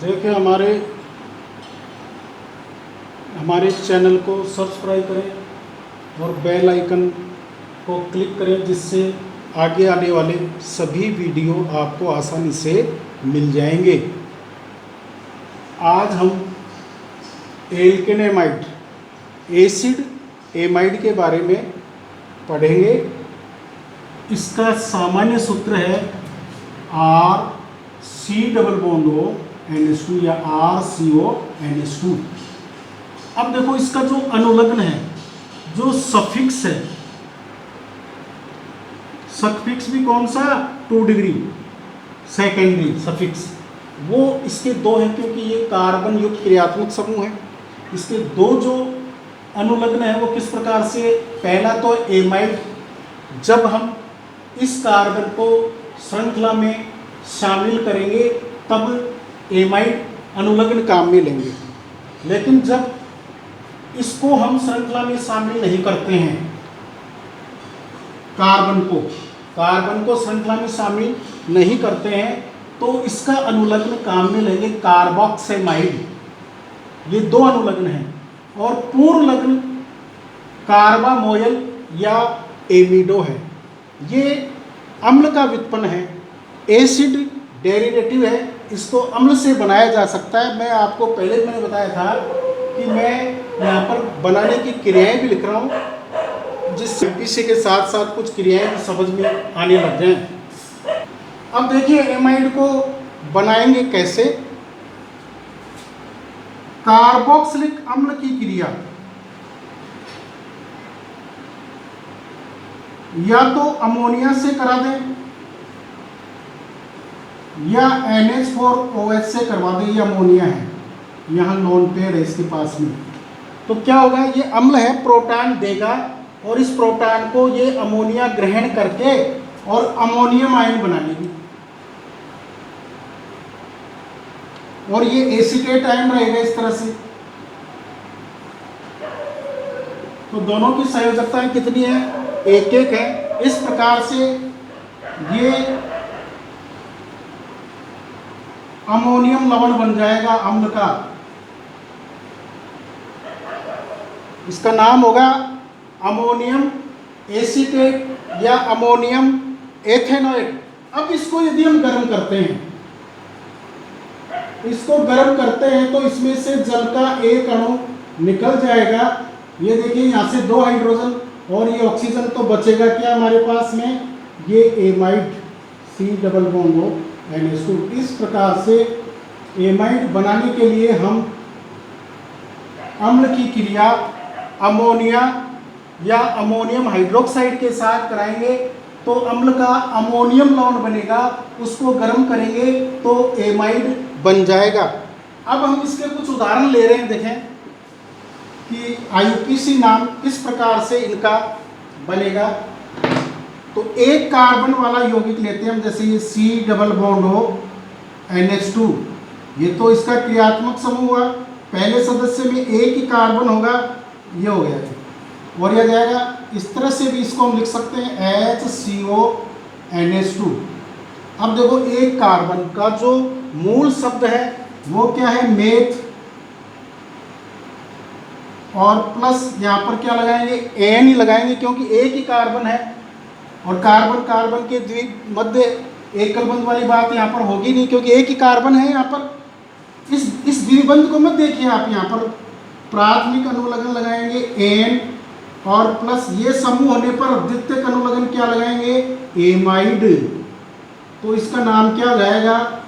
देखिए हमारे चैनल को सब्सक्राइब करें और बेल आइकन को क्लिक करें, जिससे आगे आने वाले सभी वीडियो आपको आसानी से मिल जाएंगे। आज हम एल्केन एमाइड, एसिड एमाइड के बारे में पढ़ेंगे। इसका सामान्य सूत्र है RC≡NH2 या RCONH2। अब देखो, इसका जो अनुलग्न है, जो सफिक्स है, सफिक्स भी कौन सा, 2 डिग्री सेकेंडरी सफिक्स, वो इसके दो हैं, क्योंकि ये कार्बन युक्त क्रियात्मक समूह है। इसके दो जो अनुलग्न है वो किस प्रकार से, पहला तो एमाइड, जब हम इस कार्बन को श्रृंखला में शामिल करेंगे तब एमाइड अनुलग्न काम में लेंगे। लेकिन जब इसको हम श्रृंखला में शामिल नहीं करते हैं, कार्बन को श्रृंखला में शामिल नहीं करते हैं, तो इसका अनुलग्न काम में लेंगे कार्बोक्सिमाइड। ये दो अनुलग्न हैं। और पूर्ण लग्न कार्बामोयल या एमिडो है। ये अम्ल का व्युत्पन्न है, एसिड डेरिवेटिव है, इसको अम्ल से बनाया जा सकता है। मैं आपको पहले मैंने बताया था कि मैं यहाँ पर बनाने की क्रियाएं भी लिख रहा हूँ, जिससे पीछे के साथ साथ कुछ क्रियाएं भी समझ में आने लग जाएं। अब देखिए, एमाइड को बनाएंगे कैसे। कार्बोक्सिलिक अम्ल की क्रिया या तो अमोनिया से करा दें या NH4OH से करवा दें। ये अमोनिया है, यहाँ लोन पेयर है इसके पास में। तो क्या होगा, ये अम्ल है, प्रोटॉन देगा और इस प्रोटॉन को ये अमोनिया ग्रहण करके और अमोनियम आयन बना लेगी, और ये एसीटेट आयन रहेगा इस तरह से। तो दोनों की संयोजकता कितनी है, 1-1 है। इस प्रकार से ये अमोनियम लवण बन जाएगा अम्ल का। इसका नाम होगा अमोनियम एसीटेट या अमोनियम एथेनोएट। अब इसको यदि हम गर्म करते हैं, तो इसमें से जल का एक अणु निकल जाएगा। ये देखिए, यहाँ से 2 हाइड्रोजन और ये ऑक्सीजन, तो बचेगा क्या हमारे पास में, ये एमाइड C≡NH2। इस प्रकार से एमाइड बनाने के लिए हम अम्ल की क्रिया अमोनिया या अमोनियम हाइड्रोक्साइड के साथ कराएंगे, तो अम्ल का अमोनियम लवण बनेगा। उसको गर्म करेंगे तो एमाइड बन जाएगा। अब हम इसके कुछ उदाहरण ले रहे हैं। देखें कि IUPAC नाम किस प्रकार से इनका बनेगा। तो एक कार्बन वाला यौगिक लेते हैं हम, जैसे ये C≡NH2। ये तो इसका क्रियात्मक समूह हुआ, पहले सदस्य में एक ही कार्बन होगा, ये हो गया। और यह जाएगा इस तरह से भी, इसको हम लिख सकते हैं HCONH2। अब देखो, एक कार्बन का जो मूल शब्द है वो क्या है, मेथ, और प्लस यहाँ पर क्या लगाएंगे, एन ही लगाएंगे, क्योंकि एक ही कार्बन है और कार्बन के मध्य एकल बंध वाली बात यहाँ पर होगी नहीं, क्योंकि एक ही कार्बन है यहाँ पर। इस द्विबंध को मत देखिए आप, यहाँ पर प्राथमिक अनुलग्न लगाएंगे एन, और प्लस ये समूह होने पर द्वितीयक अनुलग्न क्या लगाएंगे, एमाइड। तो इसका नाम क्या हो जाएगा,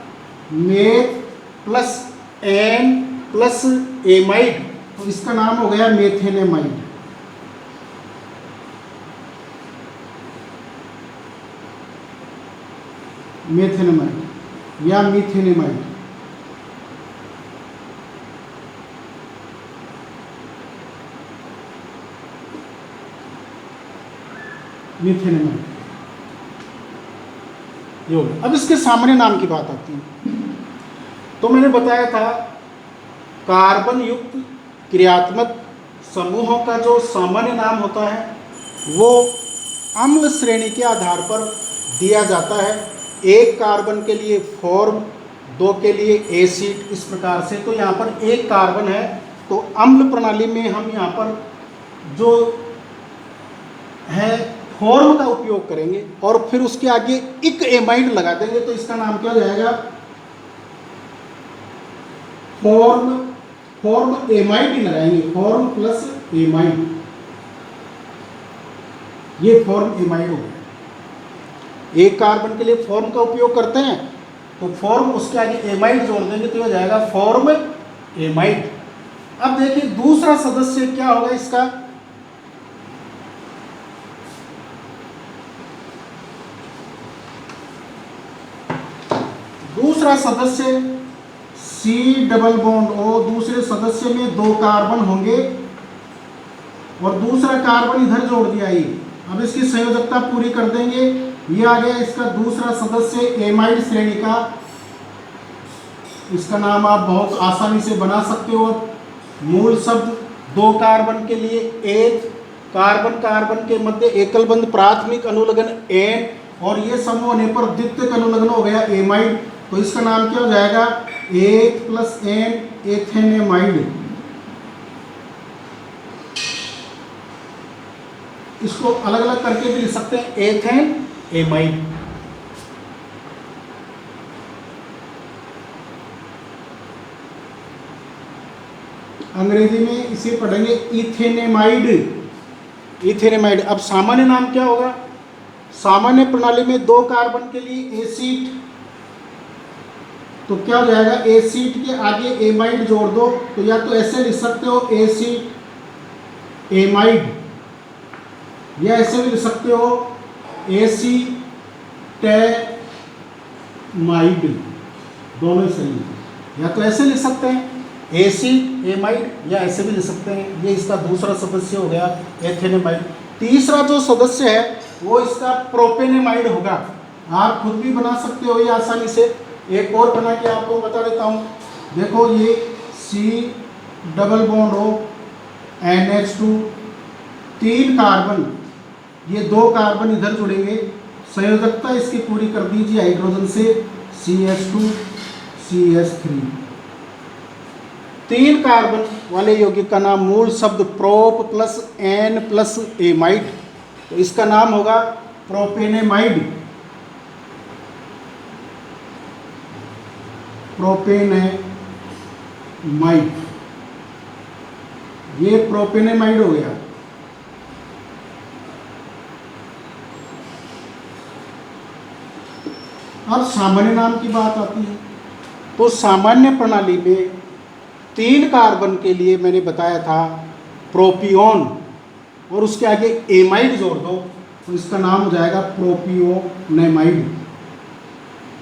meth plus an plus amide. तो इसका नाम हो गया मेथेनेमाइड। मेथेनेमाइड या मीथेनेमाइड। मीथेनेमाइड ये हो गया। अब इसके सामान्य नाम की बात आती है। तो मैंने बताया था, कार्बन युक्त क्रियात्मक समूहों का जो सामान्य नाम होता है वो अम्ल श्रेणी के आधार पर दिया जाता है। एक कार्बन के लिए फॉर्म 2 के लिए एसिड, इस प्रकार से। तो यहाँ पर एक कार्बन है, तो अम्ल प्रणाली में हम यहाँ पर जो है फॉर्म का उपयोग करेंगे और फिर उसके आगे इक एमाइड लगा देंगे, तो इसका नाम क्या हो जाएगा, फॉर्म एमाइड ही लगाएंगे, फॉर्म प्लस एमाइड, ये फॉर्म एमाइड हो गया। एक कार्बन के लिए फॉर्म का उपयोग करते हैं तो फॉर्म, उसके आगे एमाइड जोड़ देंगे तो हो जाएगा फॉर्म एमाइड। अब देखिए दूसरा सदस्य क्या होगा इसका, दूसरा सदस्य C डबल बॉन्ड O, दूसरे सदस्य में 2 कार्बन होंगे और दूसरा कार्बन इधर जोड़ दिया ये। अब इसकी संयोजकता पूरी कर देंगे, ये आ गया इसका दूसरा सदस्य एमाइड श्रेणी का। इसका नाम आप बहुत आसानी से बना सकते हो। मूल शब्द 2 कार्बन के लिए एक, कार्बन कार्बन के मध्य एकल बंध प्राथमिक अनुलग्न एन, और ये समूह होने पर द्वितीयक अनुलग्न हो गया एमाइड। तो इसका नाम क्या हो जाएगा, 1 प्लस एन एथेनेमाइड। इसको अलग अलग करके भी लिख सकते हैं, एथेन एमाइड। अंग्रेजी में इसे पढ़ेंगे इथेनेमाइड, इथेनेमाइड। अब सामान्य नाम क्या होगा, सामान्य प्रणाली में 2 कार्बन के लिए एसिड, तो क्या हो जाएगा, एसिड के आगे एमाइड जोड़ दो, तो या तो ऐसे लिख सकते हो एसिड एमाइड, या ऐसे भी लिख सकते हो एसीटेमाइड, दोनों सही है। या तो ऐसे लिख सकते हैं एसिड एमाइड, या ऐसे भी लिख सकते हैं। ये इसका दूसरा सदस्य हो गया एथेनेमाइड। तीसरा जो सदस्य है वो इसका प्रोपेनेमाइड होगा। आप खुद भी बना सकते हो ये आसानी से। एक और बना के आपको बता देता हूँ। देखो ये C double bond O NH2, 3 carbon, ये 2 कार्बन इधर जुड़ेंगे, संयोजकता इसकी पूरी कर दीजिए हाइड्रोजन से, CH2 CH3। 3 कार्बन वाले यौगिक का नाम, मूल शब्द prop plus an plus amide, तो इसका नाम होगा प्रोपेनेमाइड, प्रोपेनेमाइड। ये प्रोपेनेमाइड हो गया। अब सामान्य नाम की बात आती है, तो सामान्य प्रणाली में 3 कार्बन के लिए मैंने बताया था प्रोपियोन, और उसके आगे एमाइड जोड़ दो तो इसका नाम हो जाएगा प्रोपियोनेमाइड,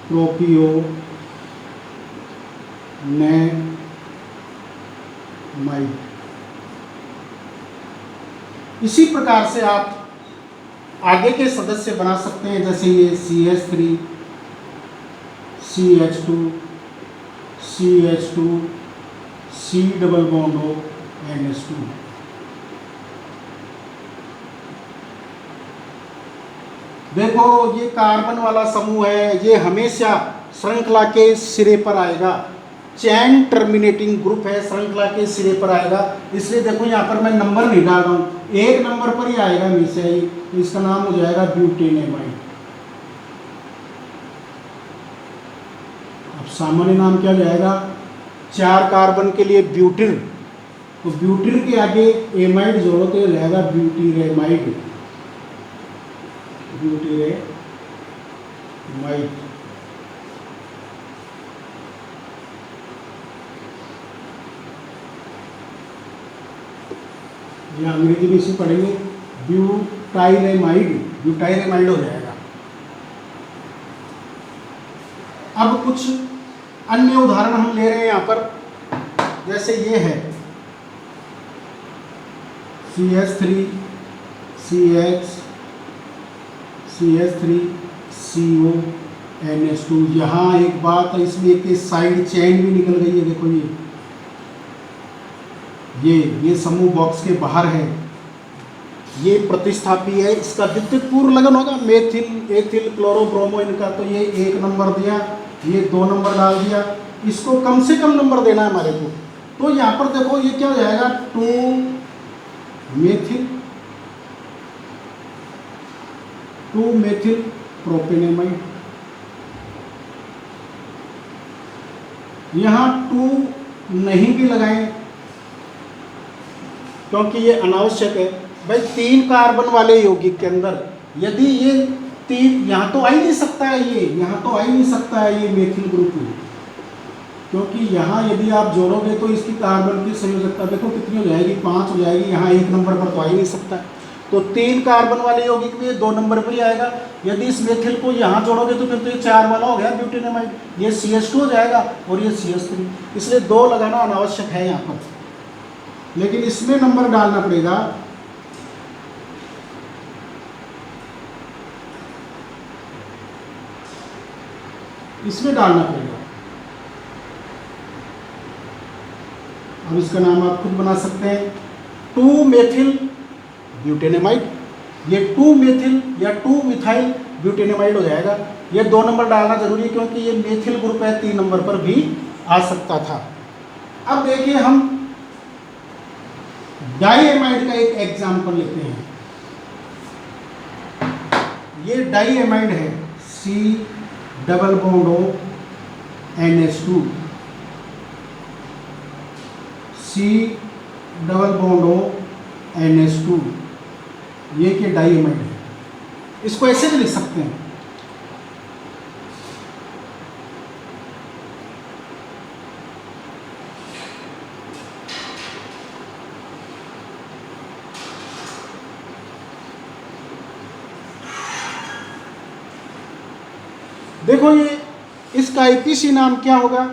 प्रोपियोनेमाइड। इसी प्रकार से आप आगे के सदस्य बना सकते हैं, जैसे ये CH3 CH2 CH2 C double bond O NH2। देखो ये कार्बन वाला समूह है, ये हमेशा श्रृंखला के सिरे पर आएगा, चैन टर्मिनेटिंग ग्रुप है, श्रृंखला के सिरे पर आएगा। इसलिए देखो यहाँ पर मैं नंबर नहीं डाल रहा हूँ, 1 नंबर पर ही आएगा हमेशा ही। तो इसका नाम हो जाएगा ब्यूटेनेमाइड। अब सामान्य नाम क्या हो जाएगा, 4 कार्बन के लिए ब्यूटिर, तो ब्यूटिर के आगे एमाइड जोड़ो तो ये रहेगा ब्यूटीरेमाइड, ब्यूटीरेमाइड। यहाँ अंग्रेजी में इसे पढ़ेंगे ब्यूटाइरेमाइड, ब्यूटाइरेमाइड हो जाएगा। अब कुछ अन्य उदाहरण हम ले रहे हैं यहाँ पर, जैसे ये है CH3 CH CH3 CO NH2। यहाँ एक बात है, इसमें एक साइड चेन भी निकल गई है। देखो ये समूह बॉक्स के बाहर है, ये प्रतिस्थापी है, इसका द्वितीयक पूर्व लगन होगा मेथिल एथिल क्लोरोब्रोमो इनका, तो ये 1 नंबर दिया। ये 2 नंबर डाल दिया, इसको कम से कम नंबर देना है हमारे को। तो यहाँ पर देखो ये क्या हो जाएगा, 2 मेथिल प्रोपेनेमाइड। यहाँ 2 नहीं भी लगाएं क्योंकि ये अनावश्यक है। भाई 3 कार्बन वाले यौगिक के अंदर यदि ये 3, यहाँ तो आ ही नहीं सकता है, ये यहाँ तो आ ही नहीं सकता है ये मेथिल ग्रुप में, क्योंकि यहाँ यदि आप जोड़ोगे तो इसकी कार्बन की संयोजकता देखो कितनी हो जाएगी, 5 हो जाएगी। यहाँ 1 नंबर पर तो आ ही नहीं सकता है। तो 3 कार्बन वाले यौगिक में 2 नंबर पर ही आएगा। यदि इस मेथिल को यहाँ जोड़ोगे तो फिर तो ये 4 वाला हो गया ब्यूटेनामाइड, ये CH2 हो जाएगा और ये CH3। इसलिए 2 लगाना अनावश्यक है यहाँ पर, लेकिन इसमें नंबर डालना पड़ेगा। इसमें डालना पड़ेगा। अब इसका नाम आप खुद बना सकते हैं, 2 मेथिल ब्यूटेनामाइड। ये 2 मेथिल या 2 मिथाइल ब्यूटेनामाइड हो जाएगा। ये 2 नंबर डालना जरूरी है क्योंकि ये मेथिल ग्रुप है, 3 नंबर पर भी आ सकता था। अब देखिए हम डाईएमाइड का एक एग्जाम्पल लेते हैं। ये डाईएमाइड है, C double bond O NH2, C double bond O NH2, ये कि डाईएमाइड है। इसको ऐसे भी लिख सकते हैं, देखो ये इसका IPC नाम क्या होगा।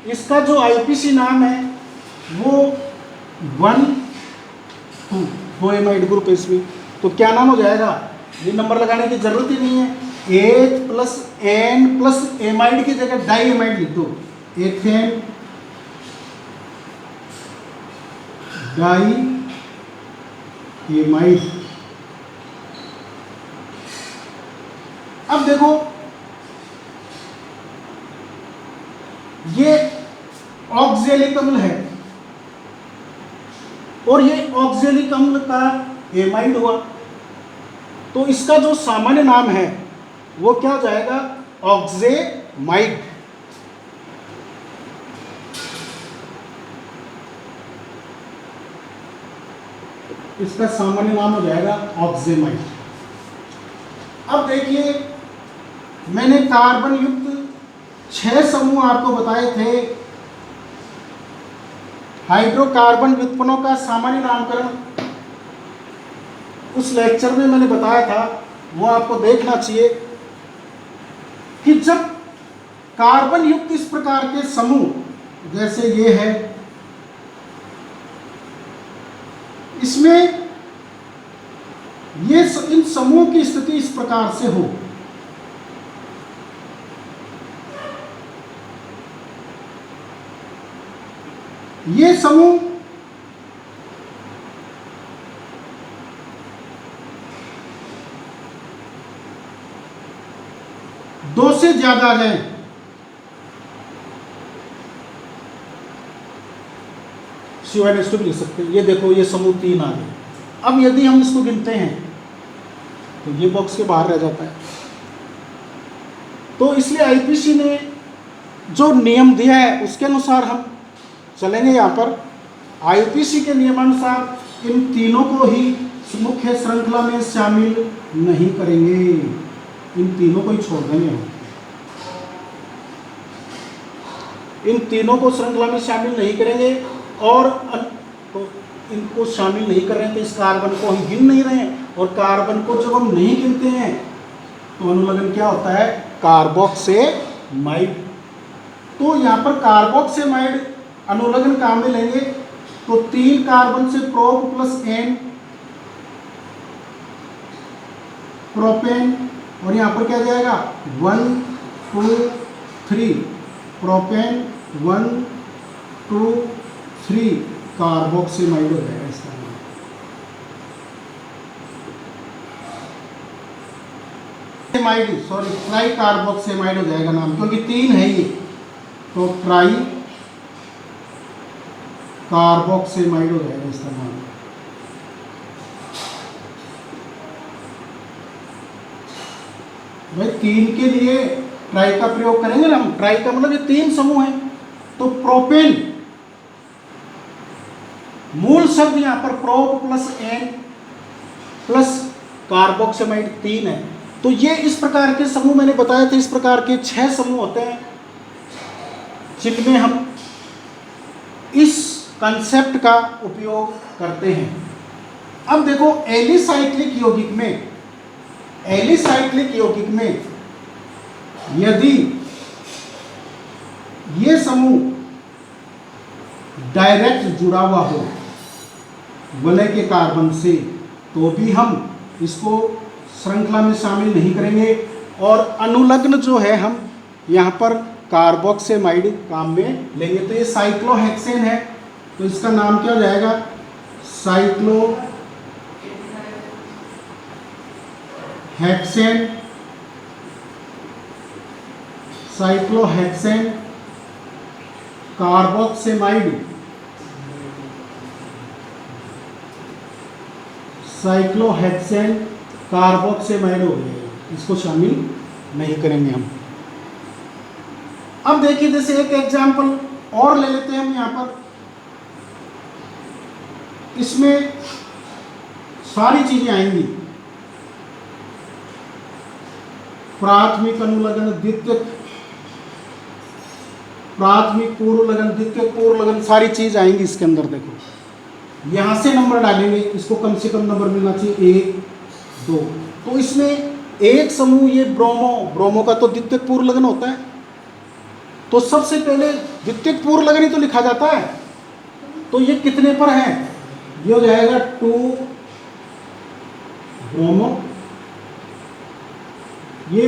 इसका जो IPC नाम है वो 1,2 2 एमाइड ग्रुप है इसमें, तो क्या नाम हो जाएगा, ये नंबर लगाने की जरूरत ही नहीं है। H plus N plus amide की जगह डाई एमाइड लिख दो, एथेन डाई एमाइड। अब देखो ये ऑक्जेलिक अम्ल है और ये ऑक्जेलिक अम्ल का एमाइड हुआ, तो इसका जो सामान्य नाम है वो क्या हो जाएगा, ऑक्जेमाइड। इसका सामान्य नाम हो जाएगा ऑक्जेमाइड। अब देखिए मैंने कार्बन युक्त 6 समूह आपको बताए थे। हाइड्रोकार्बन व्युत्पन्नों का सामान्य नामकरण उस लेक्चर में मैंने बताया था, वो आपको देखना चाहिए कि जब कार्बन युक्त इस प्रकार के समूह जैसे ये है, इसमें ये इन समूह की स्थिति इस प्रकार से हो, ये समूह दो से ज्यादा आ जाए, CO2 भी लिख सकते हैं। ये देखो ये समूह 3 आ गए। अब यदि हम इसको गिनते हैं तो ये बॉक्स के बाहर रह जाता है। तो इसलिए IPC ने जो नियम दिया है उसके अनुसार हम चलेंगे। यहाँ पर IPC के नियमानुसार इन तीनों को ही मुख्य श्रृंखला में शामिल नहीं करेंगे, इन तीनों को ही छोड़ देंगे हम। इन तीनों को श्रृंखला में शामिल नहीं करेंगे और तो इनको शामिल नहीं कर रहे हैं तो इस कार्बन को हम गिन नहीं रहे हैं, और कार्बन को जब हम नहीं गिनते हैं तो अनुलग्न क्या होता है, कार्बोक्सेमाइड। तो यहाँ पर कार्बोक्सेमाइड अनुलग्न काम में लेंगे तो 3 कार्बन से प्रोप प्लस N प्रोपेन, और यहाँ पर क्या जाएगा 1 2 3 प्रोपेन 1 2 3 कार्बोक्सेमाइड हो जाएगा इसका नाम। कार्बोक्सेमाइड, सॉरी ट्राई कार्बोक्सेमाइड हो जाएगा नाम, क्योंकि 3 है ये, तो ट्राई कार्बोक्सेमाइड हो जाएगा इसका नाम। भाई 3 के लिए ट्राई का प्रयोग करेंगे ना हम। ट्राई का मतलब ये 3 समूह है, तो प्रोपेन, मूल शब्द यहां पर प्रोप प्लस एन प्लस कार्बोक्सेमाइड 3 है। तो ये इस प्रकार के समूह मैंने बताया था, इस प्रकार के 6 समूह होते हैं जिनमें हम इस कंसेप्ट का उपयोग करते हैं। अब देखो एलिसाइक्लिक यौगिक में, एलिसाइक्लिक यौगिक में यदि ये समूह डायरेक्ट जुड़ा हुआ हो वलय के कार्बन से, तो भी हम इसको श्रृंखला में शामिल नहीं करेंगे। और अनुलग्न जो है हम यहाँ पर कार्बोक्सेमाइड काम में लेंगे। तो ये साइक्लोहेक्सेन है, तो इसका नाम क्या हो जाएगा, साइक्लोहेक्सेन, साइक्लोहेक्सेन कार्बोक्सेमाइड, साइक्लोहेक्सेन कार्बोक्सेमाइड हो गया, इसको शामिल नहीं करेंगे हम। अब देखिए जैसे एक एग्जाम्पल और ले लेते हैं हम यहाँ पर, इसमें सारी चीजें आएंगी, प्राथमिक अनुलग्न, द्वितीयक, प्राथमिक पूर्व लगन, द्वितीयक पूर्व लगन, सारी चीज आएंगी इसके अंदर। देखो यहां से नंबर डालेंगे, इसको कम से कम नंबर मिलना चाहिए 1 2। तो इसमें एक समूह ये ब्रोमो, ब्रोमो का तो द्वितीयक पूर्व लगन होता है, तो सबसे पहले द्वितीयक पूर्व लगन ही तो लिखा जाता है। तो ये कितने पर है, ये हो जाएगा 2 ब्रोमो। ये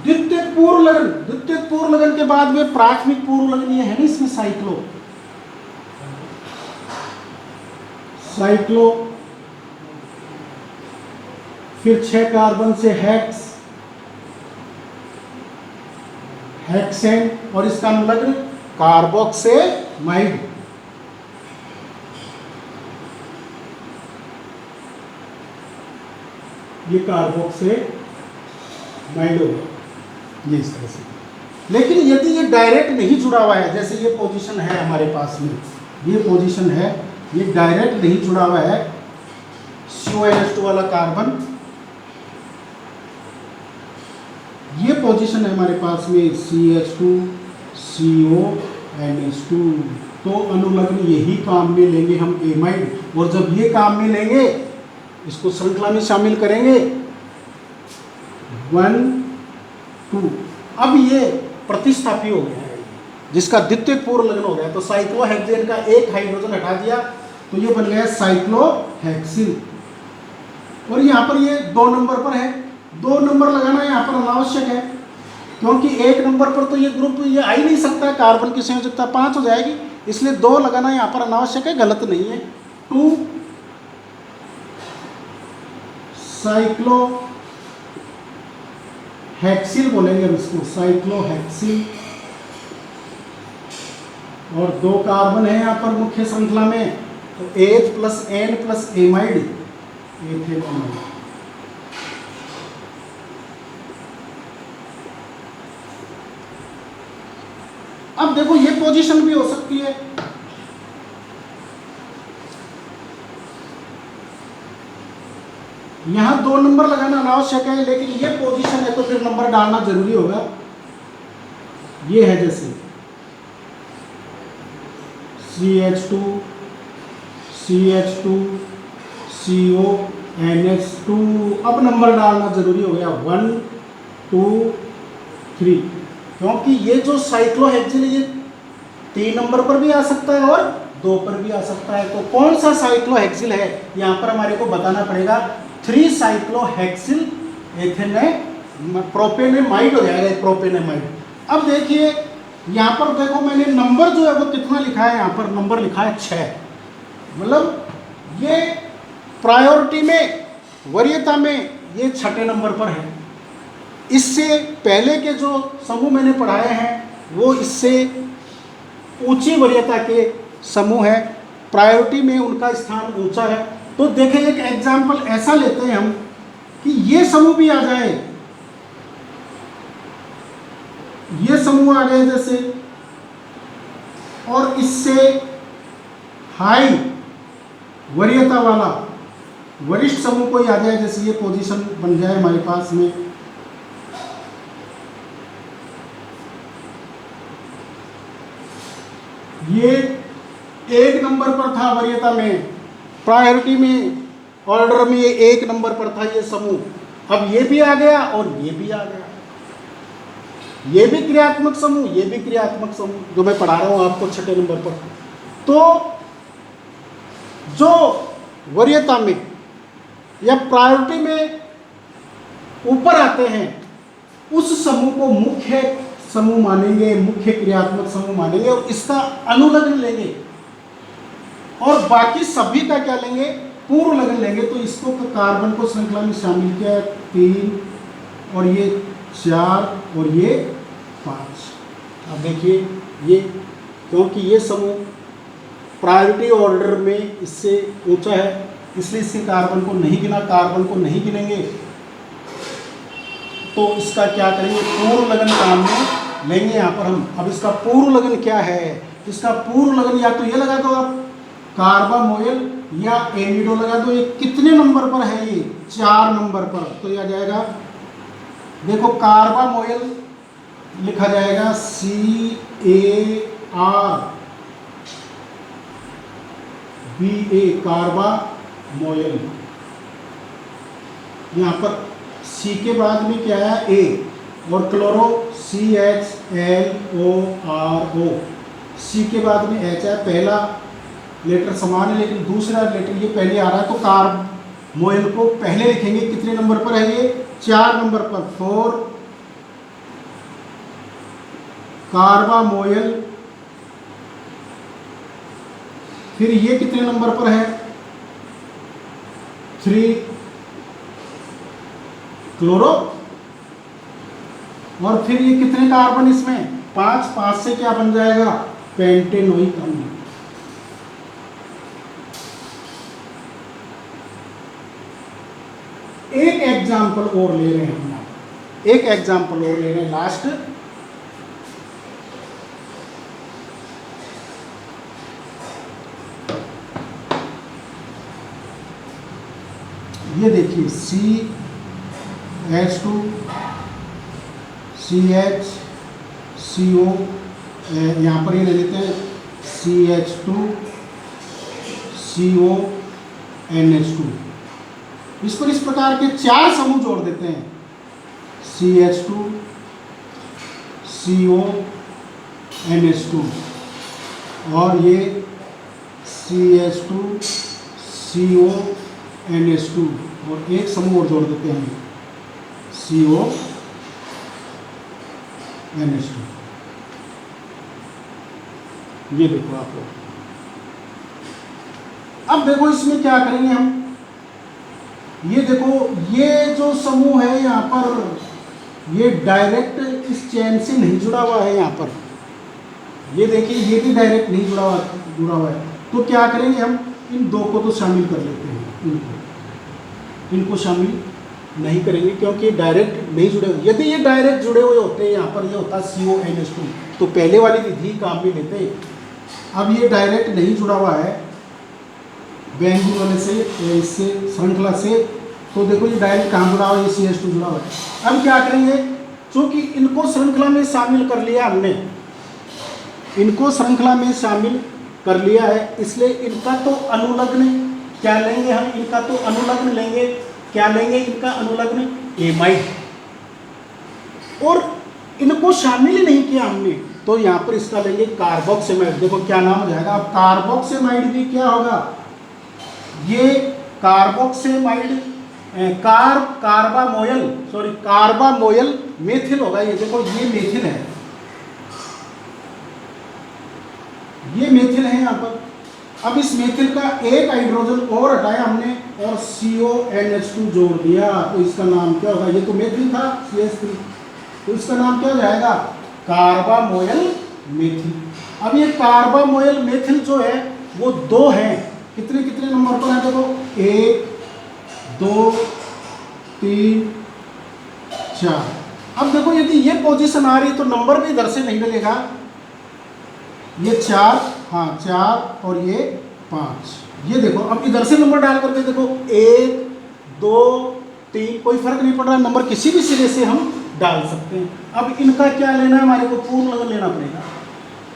द्वितीयक पूर्व लगन, द्वितीयक पूर्व लगन के बाद में प्राथमिक पूर्व लगन, ये है ना इसमें साइक्लो, साइक्लो, फिर 6 कार्बन से हेक्स, हेक्सेन, और इसका अनुलग्न कार्बोक्सेमाइड। ये कार्बोक्सेमाइड हो गया, ये इस तरह से। लेकिन यदि ये डायरेक्ट नहीं जुड़ा हुआ है, जैसे ये पोजीशन है हमारे पास में, ये पोजीशन है, ये डायरेक्ट नहीं जुड़ा हुआ है, CONH2 वाला कार्बन, ये पोजीशन है हमारे पास में CH2 CONH2, तो अनुलग्न यही काम में लेंगे हम एमाइड। और जब ये काम में लेंगे, इसको श्रृंखला में शामिल करेंगे 1 2। अब ये प्रतिस्थापी हो गया है, जिसका द्वितीयक पूर्व लगन हो गया, तो साइक्लोहेक्सेन का एक हाइड्रोजन हटा दिया, तो ये बन गया साइक्लोहेक्सिल। और यहाँ पर ये 2 नंबर पर है, 2 नंबर लगाना यहाँ पर अनावश्यक है, क्योंकि 1 नंबर पर तो ये ग्रुप ये आ ही नहीं सकता, कार्बन की संयोजकता 5 हो जाएगी, इसलिए 2 लगाना यहाँ पर अनावश्यक है, गलत नहीं है। 2 साइक्लोहेक्सिल बोलेंगे हम इसको, साइक्लोहेक्सिल। और 2 कार्बन है यहाँ पर मुख्य श्रृंखला में, तो H plus N plus amide, ethanamide. अब देखो ये पोजीशन भी हो सकती है, यहां 2 नंबर लगाना अनावश्यक है, लेकिन ये पोजीशन है तो फिर नंबर डालना जरूरी होगा। ये है जैसे CH2 CH2 CONH2, अब नंबर डालना जरूरी हो गया 1 2 3, क्योंकि ये जो साइक्लोहेक्सिल ये 3 नंबर पर भी आ सकता है और 2 पर भी आ सकता है। तो कौन सा साइक्लोहेक्सिल है यहाँ पर हमारे को बताना पड़ेगा। 3 साइक्लोहेक्सिल प्रोपेनेमाइड हो जाएगा, प्रोपेनेमाइड। अब देखिए यहाँ पर देखो मैंने नंबर जो है वो कितना लिखा है, यहाँ पर नंबर लिखा है 6, मतलब ये प्रायोरिटी में, वरीयता में ये 6ठे नंबर पर है। इससे पहले के जो समूह मैंने पढ़ाए हैं वो इससे ऊंची वरीयता के समूह है, प्रायोरिटी में उनका स्थान ऊंचा है। तो देखें एक एग्जाम्पल ऐसा लेते हैं हम कि ये समूह भी आ जाए, ये समूह आ गए जैसे, और इससे हाई वरीयता वाला वरिष्ठ समूह कोई आ जाए, जैसे ये पोजीशन बन जाए हमारे पास में, ये 1 नंबर पर था वरीयता में, प्रायोरिटी में, ऑर्डर में ये 1 नंबर पर था ये समूह। अब ये भी आ गया और ये भी आ गया, ये भी क्रियात्मक समूह, ये भी क्रियात्मक समूह, जो मैं पढ़ा रहा हूं आपको 6 नंबर पर। तो जो वरीयता में या प्रायोरिटी में ऊपर आते हैं उस समूह को मुख्य समूह मानेंगे, मुख्य क्रियात्मक समूह मानेंगे और इसका अनुलग्न लेंगे, और बाकी सभी का क्या लेंगे, पूर्व लगन लेंगे। तो इसको कार्बन को श्रृंखला में शामिल किया 3 और ये 4 और ये 5। अब देखिए ये, क्योंकि ये समूह प्रायोरिटी ऑर्डर में इससे ऊंचा है इसलिए इसके कार्बन को नहीं गिना, कार्बन को नहीं गिनेंगे। तो इसका क्या करेंगे, पूर्व लगन काम में लेंगे यहाँ पर हम। अब इसका पूर्व लगन क्या है, इसका पूर्व लगन या तो ये लगा दो आप कार्बामोयल या एमिडो लगा दो। ये कितने नंबर पर है, ये 4 नंबर पर। तो ये आ जाएगा, देखो कार्बामोयल लिखा जाएगा CARBA, कार्बामोयल। यहाँ पर C के बाद में क्या है, A, और क्लोरो CHLORO। C के बाद में H है, पहला लेटर समान है लेकिन दूसरा लेटर ये पहले आ रहा है, तो कार्बामोयल को पहले लिखेंगे। कितने नंबर पर है ये, 4 नंबर पर, 4 कार्बामोयल। फिर ये कितने नंबर पर है, 3 क्लोरो, और फिर ये कितने कार्बन इसमें, 5 से क्या बन जाएगा, पेंटेनोइक अम्ल। एक एग्जाम्पल और ले रहे हैं हम, एक एग्जाम्पल और ले रहे हैं लास्ट। ये देखिए CH2 CH CO, यहाँ पर ये ले लेते हैं CH2 CO NH2। इस पर इस प्रकार के 4 समूह जोड़ देते हैं, CH2 CO NH2 और ये CH2 CO NH2, और एक समूह और जोड़ देते हैं CO NH2। ये देखो आप लोग, अब देखो इसमें क्या करेंगे हम, ये देखो ये जो समूह है यहाँ पर ये डायरेक्ट इस चेन से नहीं जुड़ा हुआ है। यहाँ पर ये देखिए ये भी डायरेक्ट नहीं जुड़ा हुआ है। तो क्या करेंगे हम, इन 2 को तो शामिल कर लेते हैं, इनको शामिल नहीं करेंगे क्योंकि डायरेक्ट नहीं जुड़े हुए। यदि ये डायरेक्ट जुड़े हुए होते, यहाँ पर ये होता CONH2, तो पहले वाली विधि काम में लेते। अब ये डायरेक्ट नहीं जुड़ा हुआ है बैंगनी वाले से, इससे श्रृंखला से, तो देखो ये डायरेक्ट कहाँ जुड़ा हुआ है, ये CH2 जुड़ा हुआ है। अब क्या करेंगे, चूँकि इनको श्रृंखला में शामिल कर लिया हमने, इनको श्रृंखला में शामिल कर लिया है, इसलिए इनका तो अनुलग्न क्या लेंगे हम, इनका तो अनुलग्न लेंगे। क्या लेंगे, इनका अनुलग्न एमाइड, और इनको शामिल ही नहीं किया हमने, तो यहाँ पर इसका लेंगे कार्बोक्सिमाइड। देखो क्या नाम हो जाएगा, अब कार्बोक्सिमाइड भी क्या होगा, ये कार्बोक्सिमाइड कार्बामोयल मेथिल होगा। ये देखो ये मेथिल है, ये मेथिल है यहाँ पर। अब इस मेथिल का एक हाइड्रोजन और हटाया हमने, और CONH2 जोड़ दिया तो इसका नाम क्या होगा? ये तो मेथिल था CH3, तो इसका नाम क्या हो जाएगा? Carbamoyl methyl. अब ये कार्बामोइल मेथिल जो है वो दो है, कितने कितने नंबर पर है देखो, 1 2 3 4। अब देखो यदि ये पोजीशन आ रही है तो नंबर भी इधर से नहीं मिलेगा, ये 4, हाँ 4 और ये 5, ये देखो। अब इधर से नंबर डाल करके देखो 1 2 3, कोई फर्क नहीं पड़ रहा, नंबर किसी भी सिरे से हम डाल सकते हैं। अब इनका क्या लेना है, हमारे को पूर्ण लगन लेना पड़ेगा,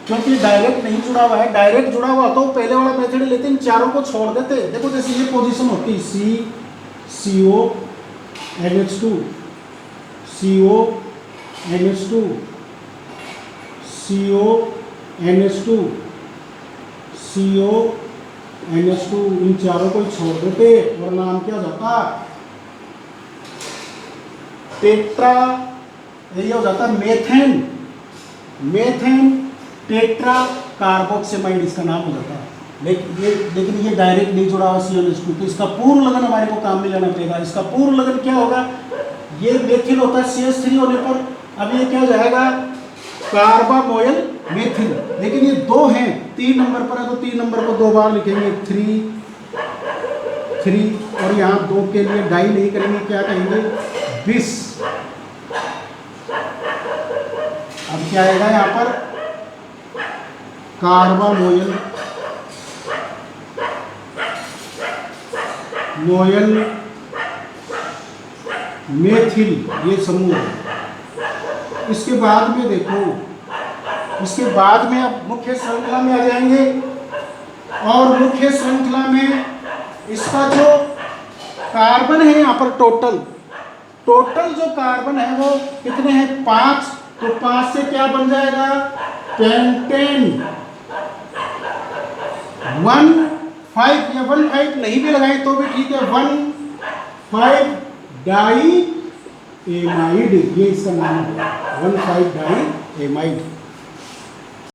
क्योंकि डायरेक्ट नहीं जुड़ा हुआ है। डायरेक्ट जुड़ा हुआ तो पहले वाला मेथड लेते, इन चारों को छोड़ देते। देखो जैसे ये पोजीशन होती CONH2 CONH2 CONH2 CONH2, इन चारों को छोड़ देते और नाम क्या हो जाता? टेट्रा, ये हो जाता मेथेन टेट्रा कार्बोक्सिमाइड, इसका नाम हो जाता है। लेकिन ये डायरेक्ट नहीं जुड़ा हुआ CONH2, तो इसका पूर्ण लगन हमारे को काम में लेना पड़ेगा। इसका पूर्ण लगन क्या होगा? ये मेथिल होता है CH3 होने पर, अब ये क्या हो जाएगा? Carbamoyl methyl. लेकिन ये दो हैं, 3 नंबर पर है तो 3 नंबर को 2 बार लिखेंगे, 3 और यहाँ 2 के लिए डाई नहीं करेंगे, क्या कहेंगे? बिस। अब क्या आएगा यहाँ पर? कार्बामोइल मेथिल, ये समूह है। इसके बाद में देखो, इसके बाद में अब मुख्य श्रृंखला में आ जाएंगे, और मुख्य श्रृंखला में इसका जो कार्बन है यहाँ पर टोटल जो कार्बन है वो कितने हैं? 5। तो 5 से क्या बन जाएगा? पेंटेन 1,5, या 1,5 नहीं भी लगाए तो भी ठीक है, 1,5 डाई एमाइड, ये इसका नाम है, 1,5 डाई एमाइड।